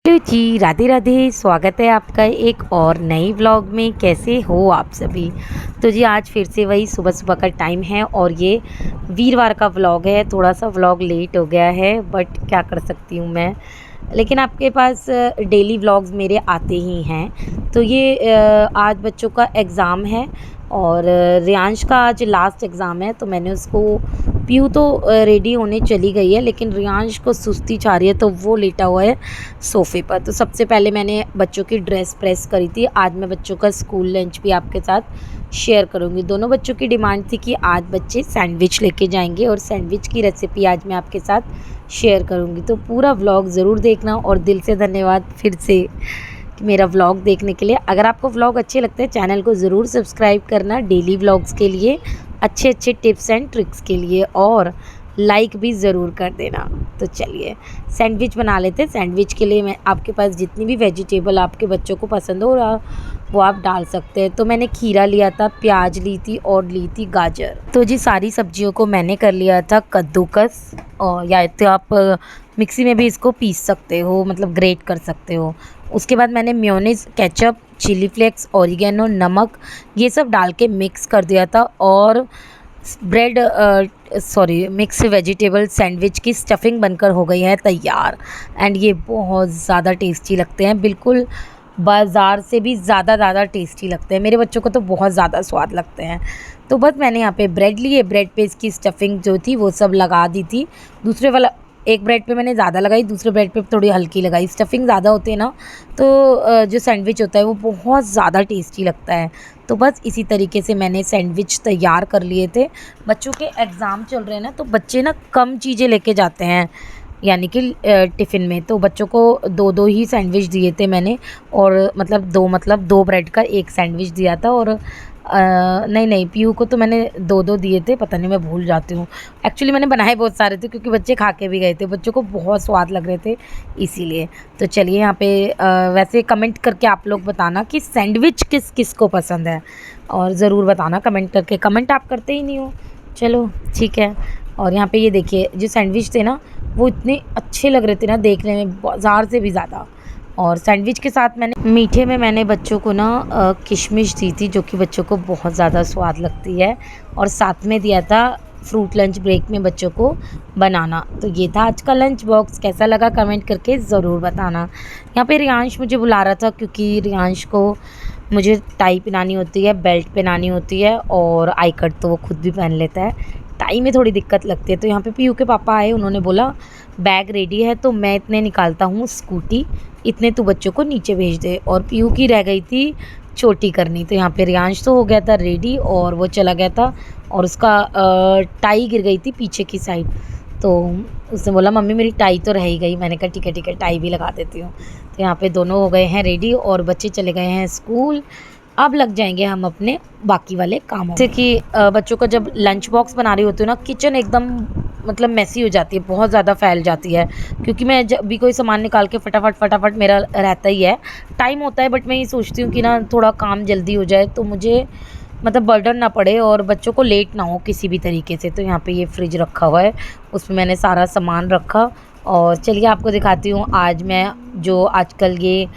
Hello जी, राधे राधे। स्वागत है आपका एक और नई व्लॉग में। कैसे हो आप सभी? तो जी आज फिर से वही सुबह सुबह का टाइम है और ये वीरवार का व्लॉग है। थोड़ा सा व्लॉग लेट हो गया है बट क्या कर सकती हूँ मैं। लेकिन आपके पास डेली व्लॉग्स मेरे आते ही हैं। तो ये आज बच्चों का एग्ज़ाम है और रियांश का आज लास्ट एग्ज़ाम है। तो मैंने उसको पीहू तो रेडी होने चली गई है लेकिन रियांश को सुस्ती छा रही है तो वो लेटा हुआ है सोफ़े पर। तो सबसे पहले मैंने बच्चों की ड्रेस प्रेस करी थी। आज मैं बच्चों का स्कूल लंच भी आपके साथ शेयर करूँगी। दोनों बच्चों की डिमांड थी कि आज बच्चे सैंडविच लेके जाएंगे और सैंडविच की रेसिपी आज मैं आपके साथ शेयर करूँगी। तो पूरा व्लॉग ज़रूर देखना और दिल से धन्यवाद फिर से मेरा व्लॉग देखने के लिए। अगर आपको व्लॉग अच्छे लगते हैं चैनल को ज़रूर सब्सक्राइब करना डेली व्लॉग्स के लिए, अच्छे अच्छे टिप्स एंड ट्रिक्स के लिए, और लाइक भी ज़रूर कर देना। तो चलिए सैंडविच बना लेते हैं। सैंडविच के लिए मैं आपके पास जितनी भी वेजिटेबल आपके बच्चों को पसंद हो वो आप डाल सकते हैं। तो मैंने खीरा लिया था, प्याज ली थी और ली थी गाजर। तो जी सारी सब्जियों को मैंने कर लिया था कद्दूकस, और या तो आप मिक्सी में भी इसको पीस सकते हो, मतलब ग्रेट कर सकते हो। उसके बाद मैंने mayonnaise, ketchup, chilli flakes, oregano, नमक ये सब डाल के मिक्स कर दिया था। और ब्रेड मिक्स वेजिटेबल सैंडविच की स्टफिंग बनकर हो गई है तैयार। एंड ये बहुत ज़्यादा टेस्टी लगते हैं, बिल्कुल बाज़ार से भी ज़्यादा टेस्टी लगते हैं। मेरे बच्चों को तो बहुत ज़्यादा स्वाद लगते हैं। तो बस मैंने यहाँ पे ब्रेड लिए, ब्रेड पे इसकी स्टफिंग जो थी वो सब लगा दी थी। दूसरे वाला एक ब्रेड पे मैंने ज़्यादा लगाई, दूसरे ब्रेड पे थोड़ी हल्की लगाई। स्टफिंग ज़्यादा होती है ना तो जो सैंडविच होता है वो बहुत ज़्यादा टेस्टी लगता है। तो बस इसी तरीके से मैंने सैंडविच तैयार कर लिए थे। बच्चों के एग्ज़ाम चल रहे हैं ना तो बच्चे ना कम चीज़ें लेके जाते हैं, यानी कि टिफ़िन में। तो बच्चों को दो दो ही सैंडविच दिए थे मैंने, और मतलब दो ब्रेड का एक सैंडविच दिया था। और नहीं पीहू को तो मैंने दो दो दिए थे, पता नहीं मैं भूल जाती हूँ। एक्चुअली मैंने बनाए बहुत सारे थे क्योंकि बच्चे खा के भी गए थे, बच्चों को बहुत स्वाद लग रहे थे इसीलिए। तो चलिए यहाँ पे वैसे कमेंट करके आप लोग बताना कि सैंडविच किस किस को पसंद है, और ज़रूर बताना कमेंट करके। कमेंट आप करते ही नहीं हो, चलो ठीक है। और यहाँ पे ये देखिए जो सैंडविच थे ना वो इतने अच्छे लग रहे थे ना देखने में, बाज़ार से भी ज़्यादा। और सैंडविच के साथ मैंने मीठे में मैंने बच्चों को ना किशमिश दी थी, जो कि बच्चों को बहुत ज़्यादा स्वाद लगती है। और साथ में दिया था फ्रूट लंच ब्रेक में बच्चों को बनाना। तो ये था आज का लंच बॉक्स। कैसा लगा कमेंट करके ज़रूर बताना। यहाँ पे रियांश मुझे बुला रहा था क्योंकि रियांश को मुझे टाई पहनानी होती है, बेल्ट पहनानी होती है, और आई कट तो वो खुद भी पहन लेता है। टाई में थोड़ी दिक्कत लगती है। तो यहाँ पे पीहू के पापा आए, उन्होंने बोला बैग रेडी है तो मैं इतने निकालता हूँ स्कूटी, इतने तू बच्चों को नीचे भेज दे। और पीहू की रह गई थी चोटी करनी। तो यहाँ पे रियांश तो हो गया था रेडी और वो चला गया था, और उसका टाई गिर गई थी पीछे की साइड। तो उसने बोला मम्मी मेरी टाई तो रह ही गई। मैंने कहा ठीक है टाई भी लगा देती हूँ। तो यहाँ पे दोनों हो गए हैं रेडी और बच्चे चले गए हैं स्कूल। अब लग जाएंगे हम अपने बाकी वाले कामों, जैसे कि बच्चों का जब लंच बॉक्स बना रही होती हूँ ना, किचन एकदम मतलब मैसी हो जाती है, बहुत ज़्यादा फैल जाती है। क्योंकि मैं जब भी कोई सामान निकाल के फटाफट मेरा रहता ही है, टाइम होता है, बट मैं ये सोचती हूँ कि ना थोड़ा काम जल्दी हो जाए तो मुझे मतलब बर्डन ना पड़े और बच्चों को लेट ना हो किसी भी तरीके से। तो यहाँ पे ये फ्रिज रखा हुआ है, उसमें मैंने सारा सामान रखा। और चलिए आपको दिखाती हूँ आज मैं जो आजकल ये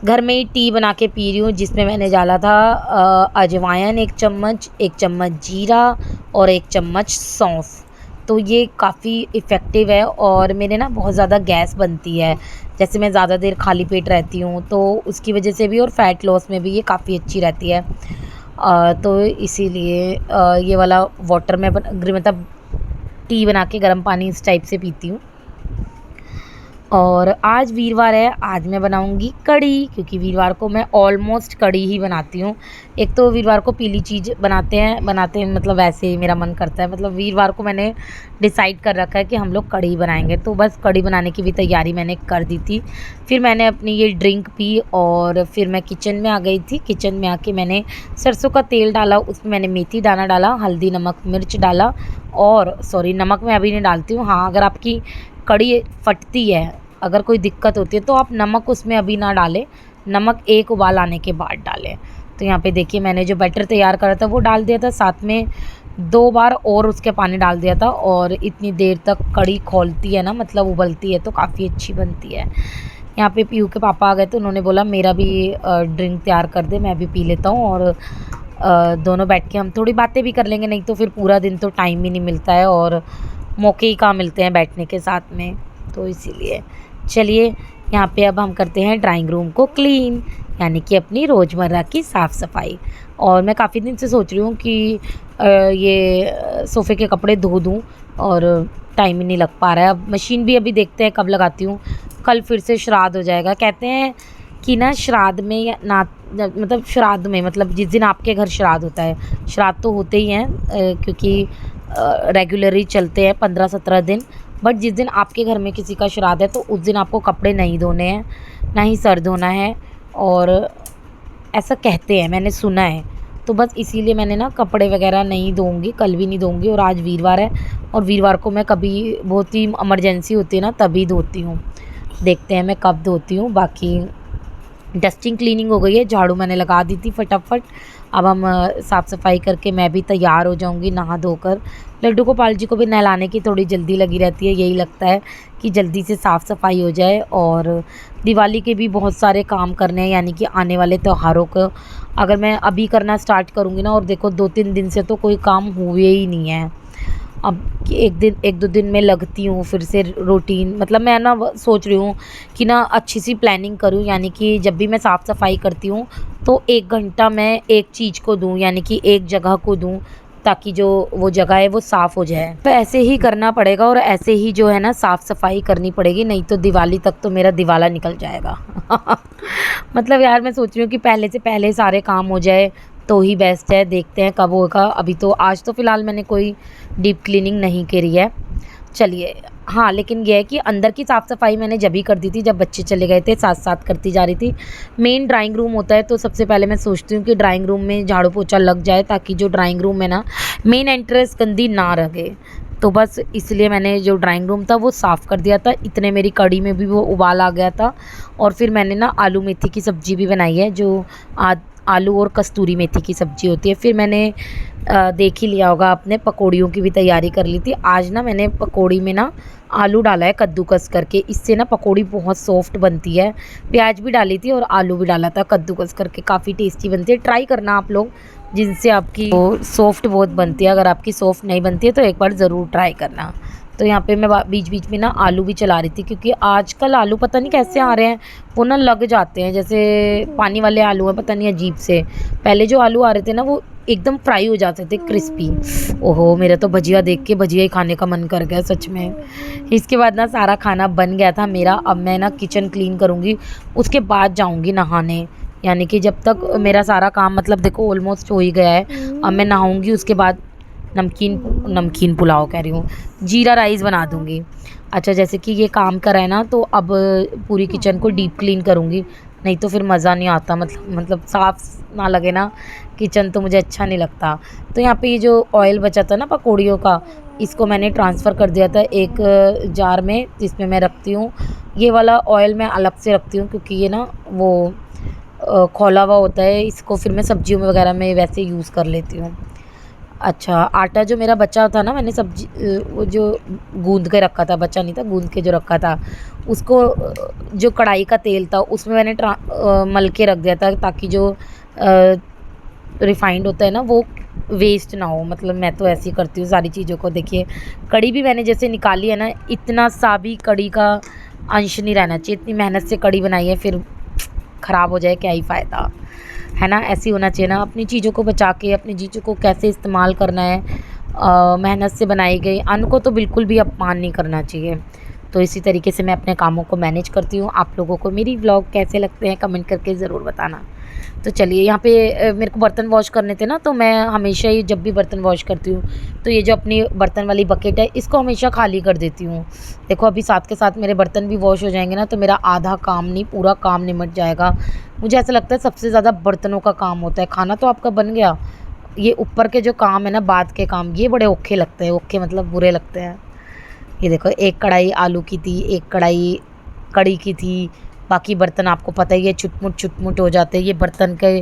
घर में ही टी बना के पी रही हूँ, जिसमें मैंने डाला था अजवाइन 1 चम्मच, 1 चम्मच जीरा और 1 चम्मच सौंफ। तो ये काफ़ी इफ़ेक्टिव है और मेरे ना बहुत ज़्यादा गैस बनती है, जैसे मैं ज़्यादा देर खाली पेट रहती हूँ तो उसकी वजह से भी, और फैट लॉस में भी ये काफ़ी अच्छी रहती है। तो इसीलिए ये वाला वाटर में मतलब टी बना के गर्म पानी इस टाइप से पीती हूँ। और आज वीरवार है, आज मैं बनाऊंगी कढ़ी, क्योंकि वीरवार को मैं ऑलमोस्ट कढ़ी ही बनाती हूँ। एक तो वीरवार को पीली चीज़ बनाते हैं मतलब वैसे ही मेरा मन करता है, मतलब वीरवार को मैंने डिसाइड कर रखा है कि हम लोग कढ़ी बनाएंगे। तो बस कढ़ी बनाने की भी तैयारी मैंने कर दी थी। फिर मैंने अपनी ये ड्रिंक पी और फिर मैं किचन में आ गई थी। किचन में आके मैंने सरसों का तेल डाला, उसमें मैंने मेथी दाना डाला, हल्दी नमक मिर्च डाला। और नमक मैं अभी नहीं डालती हूँ। हाँ, अगर आपकी कढ़ी फटती है, अगर कोई दिक्कत होती है तो आप नमक उसमें अभी ना डालें, नमक एक उबाल आने के बाद डालें। तो यहाँ पे देखिए मैंने जो बैटर तैयार करा था वो डाल दिया था, साथ में 2 बार और उसके पानी डाल दिया था। और इतनी देर तक कढ़ी खौलती है ना, मतलब उबलती है तो काफ़ी अच्छी बनती है। यहाँ पे पीयू के पापा आ गए तो उन्होंने बोला मेरा भी ड्रिंक तैयार कर दे, मैं भी पी लेता हूँ, और दोनों बैठ के हम थोड़ी बातें भी कर लेंगे, नहीं तो फिर पूरा दिन तो टाइम ही नहीं मिलता है और मौके ही कहाँ मिलते हैं बैठने के साथ में, तो इसीलिए चलिए यहाँ पे अब हम करते हैं ड्राइंग रूम को क्लीन, यानी कि अपनी रोज़मर्रा की साफ़ सफाई। और मैं काफ़ी दिन से सोच रही हूँ कि ये सोफ़े के कपड़े धो दूँ और टाइम ही नहीं लग पा रहा है। अब मशीन भी अभी देखते हैं कब लगाती हूँ, कल फिर से श्राद्ध हो जाएगा। कहते हैं कि ना श्राद्ध में या ना मतलब श्राद्ध में मतलब जिस दिन आपके घर श्राद्ध होता है, श्राद्ध तो होते ही हैं क्योंकि रेगुलरली चलते हैं 15-17 दिन, बट जिस दिन आपके घर में किसी का श्राद्ध है तो उस दिन आपको कपड़े नहीं धोने हैं, ना ही सर धोना है, और ऐसा कहते हैं, मैंने सुना है। तो बस इसीलिए मैंने ना कपड़े वगैरह नहीं धोऊँगी, कल भी नहीं धोऊँगी, और आज वीरवार है और वीरवार को मैं कभी बहुत ही इमरजेंसी होती है ना तभी धोती हूँ। देखते हैं मैं कब धोती हूँ। बाकी डस्टिंग क्लीनिंग हो गई है, झाड़ू मैंने लगा दी थी फटाफट। अब हम साफ़ सफाई करके मैं भी तैयार हो जाऊंगी नहा धोकर। लड्डू गोपाल जी को भी नहलाने की थोड़ी जल्दी लगी रहती है, यही लगता है कि जल्दी से साफ़ सफाई हो जाए। और दिवाली के भी बहुत सारे काम करने हैं, यानी कि आने वाले त्योहारों को अगर मैं अभी करना स्टार्ट करूँगी ना, और देखो 2-3 दिन से तो कोई काम हुए ही नहीं है। अब एक दो दिन में लगती हूँ फिर से रूटीन, मतलब मैं ना सोच रही हूँ कि ना अच्छी सी प्लानिंग करूँ, यानी कि जब भी मैं साफ़ सफाई करती हूँ तो 1 घंटा मैं एक चीज़ को दूँ, यानी कि एक जगह को दूँ, ताकि जो वो जगह है वो साफ़ हो जाए। तो ऐसे ही करना पड़ेगा और ऐसे ही जो है ना साफ़ सफाई करनी पड़ेगी, नहीं तो दिवाली तक तो मेरा दिवाला निकल जाएगा। मतलब यार मैं सोच रही हूँ कि पहले से पहले सारे काम हो जाए तो ही बेस्ट है, देखते हैं कब होगा। अभी तो आज तो फ़िलहाल मैंने कोई डीप क्लीनिंग नहीं करी है। चलिए हाँ, लेकिन ये है कि अंदर की साफ़ सफाई मैंने जब ही कर दी थी जब बच्चे चले गए थे, साथ साथ करती जा रही थी। मेन ड्राइंग रूम होता है तो सबसे पहले मैं सोचती हूँ कि ड्राइंग रूम में झाड़ू पोछा लग जाए, ताकि जो ड्राइंग रूम है ना मेन एंट्रेंस गंदी ना रहे। तो बस इसलिए मैंने जो ड्राइंग रूम था वो साफ़ कर दिया था। इतने मेरी कढ़ी में भी वो उबाल आ गया था। और फिर मैंने ना आलू मेथी की सब्ज़ी भी बनाई है, जो आलू और कस्तूरी मेथी की सब्ज़ी होती है। फिर मैंने देख ही लिया होगा आपने, पकौड़ियों की भी तैयारी कर ली थी। आज ना मैंने पकौड़ी में ना आलू डाला है कद्दूकस करके, इससे ना पकौड़ी बहुत सॉफ्ट बनती है। प्याज भी डाली थी और आलू भी डाला था कद्दूकस करके, काफ़ी टेस्टी बनती है। ट्राई करना आप लोग, जिनसे आपकी सॉफ्ट बहुत बनती है। अगर आपकी सॉफ्ट नहीं बनती है तो एक बार ज़रूर ट्राई करना। तो यहाँ पे मैं बीच बीच में ना आलू भी चला रही थी, क्योंकि आजकल आलू पता नहीं कैसे आ रहे हैं, वो ना लग जाते हैं जैसे पानी वाले आलू हैं, पता नहीं अजीब से। पहले जो आलू आ रहे थे ना वो एकदम फ्राई हो जाते थे, क्रिस्पी। ओहो, मेरा तो भजिया देख के भजिया ही खाने का मन कर गया सच में। इसके बाद ना सारा खाना बन गया था मेरा। अब मैं ना किचन क्लीन करूँगी, उसके बाद जाऊँगी नहाने, यानी कि जब तक मेरा सारा काम मतलब देखो ऑलमोस्ट हो ही गया है। अब मैं नहाऊँगी, उसके बाद नमकीन पुलाव कह रही हूँ, जीरा राइस बना दूँगी। अच्छा, जैसे कि ये काम करा है ना तो अब पूरी किचन को डीप क्लीन करूँगी, नहीं तो फिर मज़ा नहीं आता। मतलब साफ़ ना लगे ना किचन तो मुझे अच्छा नहीं लगता। तो यहाँ पे ये जो ऑयल बचा था ना पकौड़ियों का, इसको मैंने ट्रांसफ़र कर दिया था एक जार में, जिसमें मैं रखती हूँ। ये वाला ऑयल मैं अलग से रखती हूँ, क्योंकि ये ना वो खौला हुआ होता है, इसको फिर मैं सब्जियों में वगैरह में वैसे यूज़ कर लेती हूँ। अच्छा, आटा जो मेरा बचा था ना, मैंने सब्जी वो जो गूँध के रखा था, बचा नहीं था, गूँध के जो रखा था उसको जो कढ़ाई का तेल था उसमें मैंने मल के रख दिया था, ताकि जो रिफाइंड होता है ना वो वेस्ट ना हो। मतलब मैं तो ऐसे ही करती हूँ सारी चीज़ों को। देखिए कढ़ी भी मैंने जैसे निकाली है ना, इतना सा भी कढ़ी का अंश नहीं रहना चाहिए। इतनी मेहनत से कढ़ी बनाई है, फिर ख़राब हो जाए क्या ही फ़ायदा, है ना। ऐसे ही होना चाहिए ना, अपनी चीज़ों को बचा के अपनी चीज़ों को कैसे इस्तेमाल करना है। मेहनत से बनाई गई अन्न को तो बिल्कुल भी अपमान नहीं करना चाहिए। तो इसी तरीके से मैं अपने कामों को मैनेज करती हूँ। आप लोगों को मेरी व्लॉग कैसे लगते हैं कमेंट करके ज़रूर बताना। तो चलिए यहाँ पे मेरे को बर्तन वॉश करने थे ना, तो मैं हमेशा ही जब भी बर्तन वॉश करती हूँ तो ये जो अपनी बर्तन वाली बकेट है इसको हमेशा खाली कर देती हूँ। देखो अभी साथ के साथ मेरे बर्तन भी वॉश हो जाएंगे ना, तो मेरा आधा काम नहीं पूरा काम निमट जाएगा। मुझे ऐसा लगता है सबसे ज़्यादा बर्तनों का काम होता है। खाना तो आपका बन गया, ये ऊपर के जो काम है ना, बाद के काम, ये बड़े औखे लगते हैं। औखे मतलब बुरे लगते हैं। ये देखो, एक कढ़ाई आलू की थी, एक कढ़ाई कढ़ी की थी, बाकी बर्तन आपको पता ही है छुटमुट हो जाते हैं। ये बर्तन के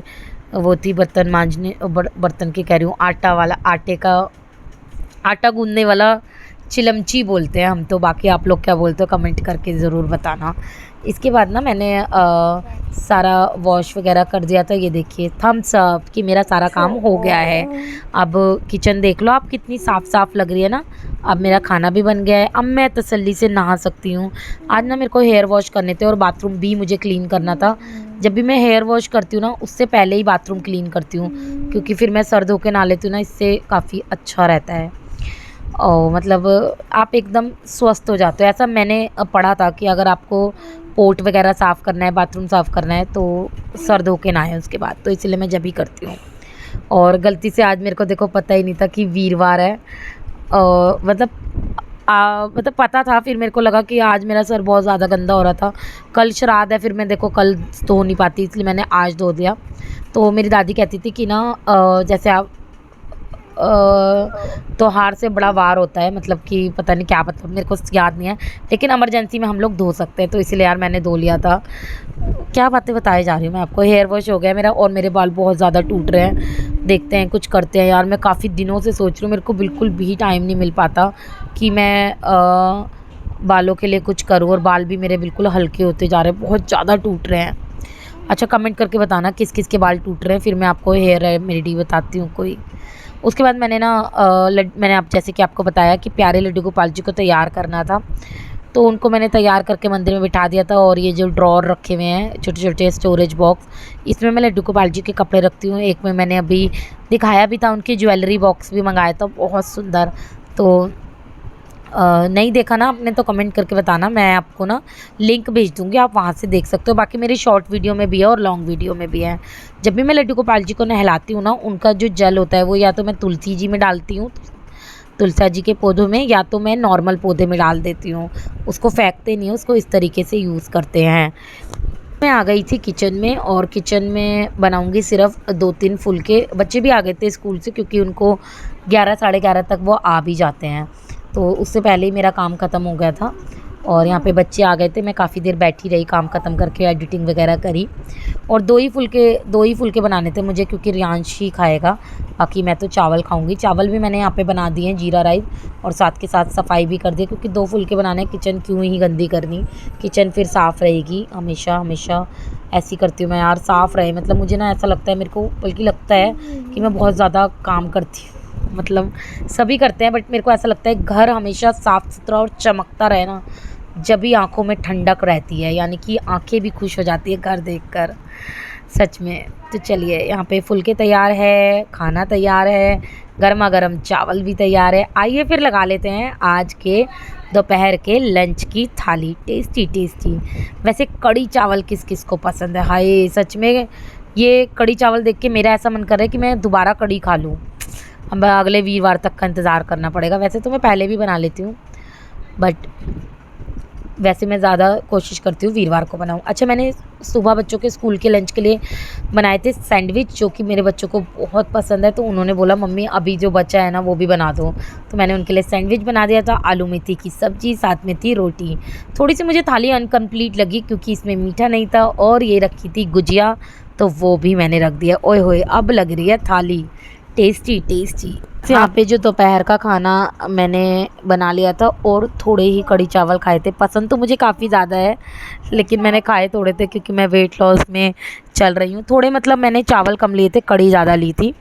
वो थी, बर्तन मांजने बर्तन के कह रही हूँ, आटा वाला, आटा गूंदने वाला चिलमची बोलते हैं हम तो। बाकी आप लोग क्या बोलते हो कमेंट करके ज़रूर बताना। इसके बाद ना मैंने सारा वॉश वगैरह कर दिया था। ये देखिए थम्स अप कि मेरा सारा काम हो गया है। अब किचन देख लो आप कितनी साफ़ साफ़ लग रही है ना। अब मेरा खाना भी बन गया है, अब मैं तसल्ली से नहा सकती हूँ। आज ना मेरे को हेयर वॉश करने थे और बाथरूम भी मुझे क्लीन करना था। जब भी मैं हेयर वॉश करती हूँ ना उससे पहले ही बाथरूम क्लीन करती हूँ, क्योंकि फिर मैं सर धो के नहा लेती हूँ ना, इससे काफ़ी अच्छा रहता है। और मतलब आप एकदम स्वस्थ हो जाते हो। ऐसा मैंने पढ़ा था कि अगर आपको पोर्ट वगैरह साफ़ करना है, बाथरूम साफ़ करना है तो सर धो के नहाएं उसके बाद, तो इसलिए मैं जब भी करती हूँ। और गलती से आज मेरे को देखो पता ही नहीं था कि वीरवार है। मतलब मतलब पता था, फिर मेरे को लगा कि आज मेरा सर बहुत ज़्यादा गंदा हो रहा था। कल श्राद्ध है, फिर मैं देखो कल धो नहीं पाती, इसलिए मैंने आज धो दिया। तो मेरी दादी कहती थी कि ना जैसे आप त्योहार से बड़ा वार होता है, मतलब कि पता नहीं क्या, मतलब मेरे को याद नहीं है, लेकिन इमरजेंसी में हम लोग धो सकते हैं, तो इसलिए यार मैंने धो लिया था। क्या बातें बताए जा रही हूँ मैं आपको। हेयर वॉश हो गया मेरा और मेरे बाल बहुत ज़्यादा टूट रहे हैं। देखते हैं कुछ करते हैं यार। मैं काफ़ी दिनों से सोच रही हूँ, मेरे को बिल्कुल भी टाइम नहीं मिल पाता कि मैं बालों के लिए कुछ करूँ, और बाल भी मेरे बिल्कुल हल्के होते जा रहे हैं, बहुत ज़्यादा टूट रहे हैं। अच्छा कमेंट करके बताना किस किस के बाल टूट रहे हैं, फिर मैं आपको हेयर रेमेडी बताती हूँ कोई। उसके बाद मैंने ना मैंने आप जैसे कि आपको बताया कि प्यारे लड्डू गोपाल जी को तैयार करना था, तो उनको मैंने तैयार करके मंदिर में बिठा दिया था। और ये जो ड्रॉर रखे हुए हैं छोटे छोटे स्टोरेज बॉक्स, इसमें मैं लड्डू गोपाल जी के कपड़े रखती हूँ। एक में मैंने अभी दिखाया भी था, उनकी ज्वेलरी बॉक्स भी मंगाया था बहुत सुंदर। तो नहीं देखा ना आपने तो कमेंट करके बताना, मैं आपको ना लिंक भेज दूँगी, आप वहाँ से देख सकते हो। बाकी मेरी शॉर्ट वीडियो में भी है और लॉन्ग वीडियो में भी है। जब भी मैं लड्डू गोपाल जी को नहलाती हूँ ना, उनका जो जल होता है वो या तो मैं तुलसी जी में डालती हूँ, तुलसा जी के पौधों में, या तो मैं नॉर्मल पौधे में डाल देती हूँ। उसको फेंकते नहीं हैं, उसको इस तरीके से यूज़ करते हैं। मैं आ गई थी किचन में, और किचन में बनाऊंगी सिर्फ 2-3 फुलके। बच्चे भी आ गए थे स्कूल से, क्योंकि उनको 11 साढ़े 11 तक वो आ भी जाते हैं, तो उससे पहले ही मेरा काम ख़त्म हो गया था। और यहाँ पे बच्चे आ गए थे, मैं काफ़ी देर बैठी रही, काम ख़त्म करके एडिटिंग वगैरह करी। और दो ही फुलके बनाने थे मुझे, क्योंकि रियांश ही खाएगा, बाकी मैं तो चावल खाऊंगी। चावल भी मैंने यहाँ पे बना दिए हैं जीरा राइस, और साथ के साथ सफाई भी कर दी, क्योंकि 2 फुलके बनाने, किचन क्यों ही गंदी करनी, किचन फिर साफ़ रहेगी। हमेशा हमेशा ऐसी करती हूँ मैं यार, साफ़ रहे। मतलब मुझे ना ऐसा लगता है, मेरे को बल्कि लगता है कि मैं बहुत ज़्यादा काम करती हूँ। मतलब सभी करते हैं, बट मेरे को ऐसा लगता है घर हमेशा साफ़ सुथरा और चमकता रहे ना, जब भी आँखों में ठंडक रहती है, यानी कि आँखें भी खुश हो जाती है घर देखकर, सच में। तो चलिए, यहाँ पे फुलके तैयार है, खाना तैयार है, गर्मा गर्म चावल भी तैयार है। आइए फिर लगा लेते हैं आज के दोपहर के लंच की थाली। Tasty tasty. वैसे कढ़ी चावल किस किस को पसंद है, हाय सच में ये कढ़ी चावल देख के मेरा ऐसा मन कर रहा है कि मैं दोबारा कढ़ी खा लूँ। अब अगले वीरवार तक का इंतज़ार करना पड़ेगा। वैसे तो मैं पहले भी बना लेती हूँ, बट वैसे मैं ज़्यादा कोशिश करती हूँ वीरवार को बनाऊँ। अच्छा, मैंने सुबह बच्चों के स्कूल के लंच के लिए बनाए थे सैंडविच, जो कि मेरे बच्चों को बहुत पसंद है, तो उन्होंने बोला मम्मी अभी जो बचा है ना वो भी बना दो, तो मैंने उनके लिए सैंडविच बना दिया था। आलू मेथी की सब्ज़ी, साथ में थी रोटी। थोड़ी सी मुझे थाली अनकम्प्लीट लगी, क्योंकि इसमें मीठा नहीं था, और ये रखी थी गुजिया, तो वो भी मैंने रख दिया। ओए होए, अब लग रही है थाली टेस्टी टेस्टी। यहाँ पे जो दोपहर का खाना मैंने बना लिया था, और थोड़े ही कढ़ी चावल खाए थे। पसंद तो मुझे काफ़ी ज़्यादा है, लेकिन मैंने खाए थोड़े थे, क्योंकि मैं वेट लॉस में चल रही हूँ। थोड़े मतलब मैंने चावल कम लिए थे, कढ़ी ज़्यादा ली थी।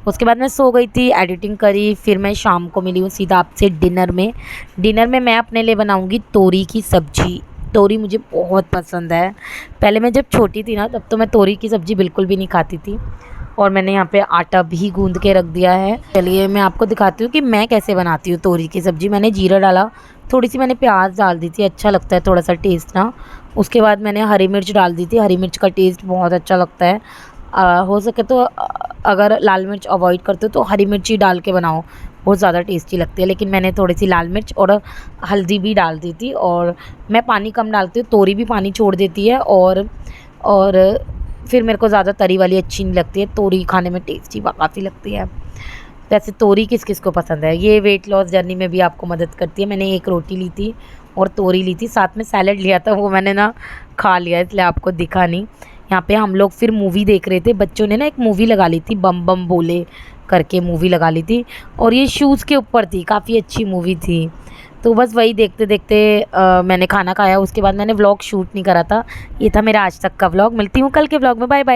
उसके बाद मैं सो गई थी, एडिटिंग करी, फिर मैं शाम को मिली हूँ सीधा आपसे डिनर में। डिनर में मैं अपने लिए बनाऊँगी तोरी की सब्ज़ी। तोरी मुझे बहुत पसंद है। पहले मैं जब छोटी थी ना, तब तो मैं तोरी की सब्ज़ी बिल्कुल भी नहीं खाती थी, और मैंने यहाँ पे आटा भी गूंद के रख दिया है। चलिए मैं आपको दिखाती हूँ कि मैं कैसे बनाती हूँ तोरी की सब्ज़ी। मैंने जीरा डाला, थोड़ी सी मैंने प्याज डाल दी थी, अच्छा लगता है थोड़ा सा टेस्ट ना। उसके बाद मैंने हरी मिर्च डाल दी थी, हरी मिर्च का टेस्ट बहुत अच्छा लगता है। हो सके तो अगर लाल मिर्च अवॉइड करते हो तो हरी मिर्च ही डाल के बनाओ, बहुत ज़्यादा टेस्टी लगती है। लेकिन मैंने थोड़ी सी लाल मिर्च और हल्दी भी डाल दी थी, और मैं पानी कम डालती हूँ, तोरी भी पानी छोड़ देती है, और फिर मेरे को ज़्यादा तरी वाली अच्छी नहीं लगती है। तोरी खाने में टेस्टी काफ़ी लगती है। वैसे तोरी किस किस को पसंद है, ये वेट लॉस जर्नी में भी आपको मदद करती है। मैंने एक रोटी ली थी और तोरी ली थी, साथ में सैलड लिया था, वो मैंने ना खा लिया, इसलिए आपको दिखा नहीं। यहाँ पे हम लोग फिर मूवी देख रहे थे, बच्चों ने ना एक मूवी लगा ली थी, बम बम बोले करके मूवी लगा ली थी, और ये शूज़ के ऊपर थी, काफ़ी अच्छी मूवी थी। तो बस वही देखते देखते मैंने खाना खाया, उसके बाद मैंने व्लॉग शूट नहीं करा था। ये था मेरा आज तक का व्लॉग। मिलती हूँ कल के व्लॉग में। Bye bye.